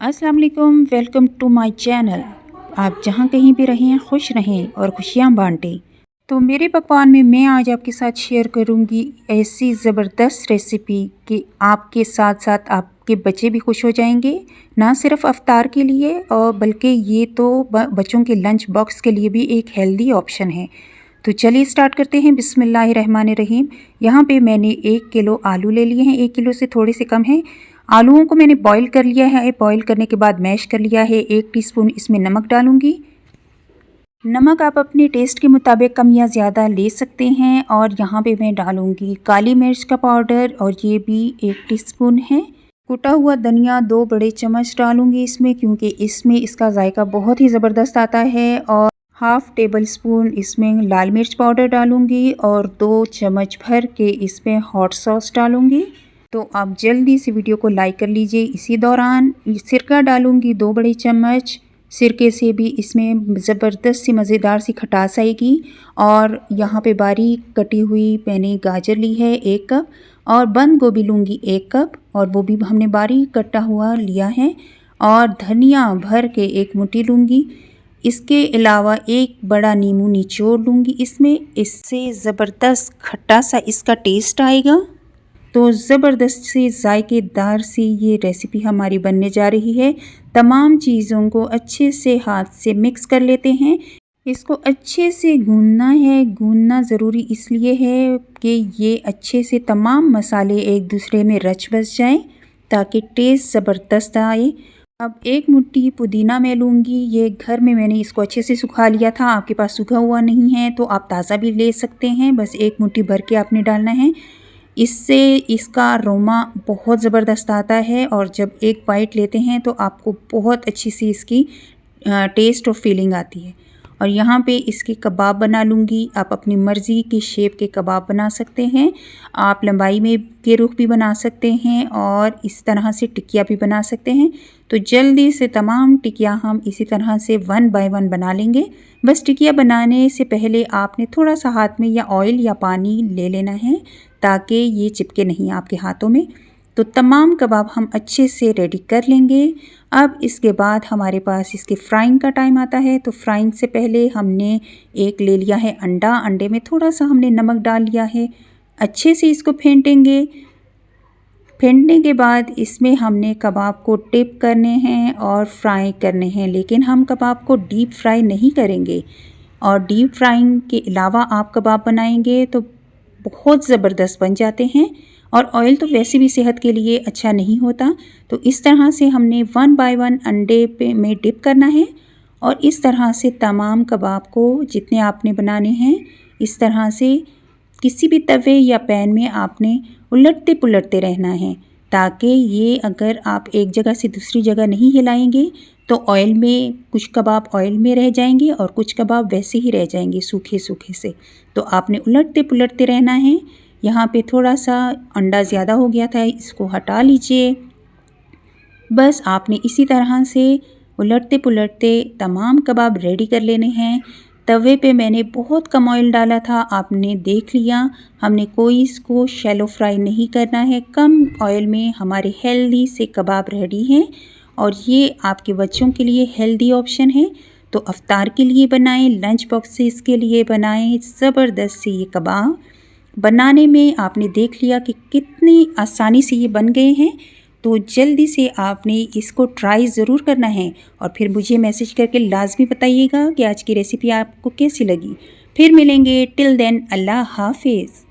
अस्सलाम वालेकुम, welcome to my channel. आप जहाँ कहीं भी रहें खुश रहें और खुशियाँ बांटें। तो मेरे पकवान में मैं आज आपके साथ शेयर करूँगी ऐसी ज़बरदस्त रेसिपी कि आपके साथ साथ आपके बच्चे भी खुश हो जाएंगे। ना सिर्फ अफ्तार के लिए और बल्कि ये तो बच्चों के लंच बॉक्स के लिए भी एक हेल्दी ऑप्शन है। तो चलिए स्टार्ट करते हैं। बिस्मिल्लाहिर्रहमानिर्रहीम। यहाँ पे मैंने 1 किलो आलू ले लिए हैं। 1 किलो से थोड़े से कम है। आलूओं को मैंने बॉईल कर लिया है। बॉईल करने के बाद मैश कर लिया है। 1 टीस्पून इसमें नमक डालूंगी। नमक आप अपने टेस्ट के मुताबिक कम या ज़्यादा ले सकते हैं। और यहाँ पे मैं डालूंगी काली मिर्च का पाउडर और ये भी 1 टीस्पून है। कुटा हुआ धनिया 2 बड़े चम्मच डालूंगी इसमें, क्योंकि इसमें इसका जायका बहुत ही ज़बरदस्त आता है। और हाफ़ टेबल स्पून इसमें लाल मिर्च पाउडर डालूंगी और 2 चम्मच भर के इसमें हॉट सॉस डालूंगी। तो आप जल्दी से वीडियो को लाइक कर लीजिए। इसी दौरान सिरका डालूंगी 2 बड़े चम्मच। सिरके से भी इसमें ज़बरदस्त सी मज़ेदार सी खटास आएगी। और यहाँ पे बारीक कटी हुई मैंने गाजर ली है 1 कप और बंद गोभी लूँगी 1 कप, और वो भी हमने बारीक कटा हुआ लिया है। और धनिया भर के 1 मुट्ठी लूँगी। इसके अलावा 1 बड़ा नींबू निचोड़ लूँगी इसमें। इससे ज़बरदस्त खट्टा सा इसका टेस्ट आएगा। तो ज़बरदस्त सी जायकेदार सी ये रेसिपी हमारी बनने जा रही है। तमाम चीज़ों को अच्छे से हाथ से मिक्स कर लेते हैं। इसको अच्छे से गूंदना है। गूंदना ज़रूरी इसलिए है कि ये अच्छे से तमाम मसाले एक दूसरे में रच बस जाएं ताकि टेस्ट ज़बरदस्त आए। अब 1 मुट्ठी पुदीना मैं लूँगी। ये घर में मैंने इसको अच्छे से सुखा लिया था। आपके पास सूखा हुआ नहीं है तो आप ताज़ा भी ले सकते हैं। बस 1 मुट्ठी भर के आपने डालना है। इससे इसका अरोमा बहुत ज़बरदस्त आता है और जब एक बाइट लेते हैं तो आपको बहुत अच्छी सी इसकी टेस्ट और फीलिंग आती है। और यहाँ पे इसके कबाब बना लूँगी। आप अपनी मर्ज़ी की शेप के कबाब बना सकते हैं। आप लंबाई में के रुख भी बना सकते हैं और इस तरह से टिकिया भी बना सकते हैं। तो जल्दी से तमाम टिकिया हम इसी तरह से 1 बाय 1 बना लेंगे। बस टिकिया बनाने से पहले आपने थोड़ा सा हाथ में या ऑयल या पानी ले लेना है ताकि ये चिपके नहीं आपके हाथों में। तो तमाम कबाब हम अच्छे से रेडी कर लेंगे। अब इसके बाद हमारे पास इसके फ्राइंग का टाइम आता है। तो फ्राइंग से पहले हमने एक ले लिया है अंडा। अंडे में थोड़ा सा हमने नमक डाल लिया है। अच्छे से इसको फेंटेंगे। फेंटने के बाद इसमें हमने कबाब को डिप करने हैं और फ्राई करने हैं, लेकिन हम कबाब को डीप फ्राई नहीं करेंगे। और डीप फ्राइंग के अलावा आप कबाब बनाएंगे तो बहुत ज़बरदस्त बन जाते हैं। और ऑयल तो वैसे भी सेहत के लिए अच्छा नहीं होता। तो इस तरह से हमने 1 बाय 1 अंडे पे में डिप करना है। और इस तरह से तमाम कबाब को जितने आपने बनाने हैं इस तरह से किसी भी तवे या पैन में आपने उलटते पुलटते रहना है, ताकि ये अगर आप एक जगह से दूसरी जगह नहीं हिलाएंगे तो ऑयल में कुछ कबाब ऑयल में रह जाएंगे और कुछ कबाब वैसे ही रह जाएंगे सूखे सूखे से। तो आपने उलटते पुलटते रहना है। यहाँ पे थोड़ा सा अंडा ज़्यादा हो गया था, इसको हटा लीजिए। बस आपने इसी तरह से उलटते पुलटते तमाम कबाब रेडी कर लेने हैं। तवे पे मैंने बहुत कम ऑयल डाला था, आपने देख लिया। हमने कोई इसको शैलो फ्राई नहीं करना है। कम ऑयल में हमारे हेल्दी से कबाब रेडी हैं और ये आपके बच्चों के लिए हेल्दी ऑप्शन है। तो अफ्तार के लिए बनाएं, लंच बॉक्सेस के लिए बनाएं। ज़बरदस्त से ये कबाब बनाने में आपने देख लिया कि कितनी आसानी से ये बन गए हैं। तो जल्दी से आपने इसको ट्राई ज़रूर करना है और फिर मुझे मैसेज करके लाजमी बताइएगा कि आज की रेसिपी आपको कैसी लगी। फिर मिलेंगे। टिल देन अल्लाह हाफिज़।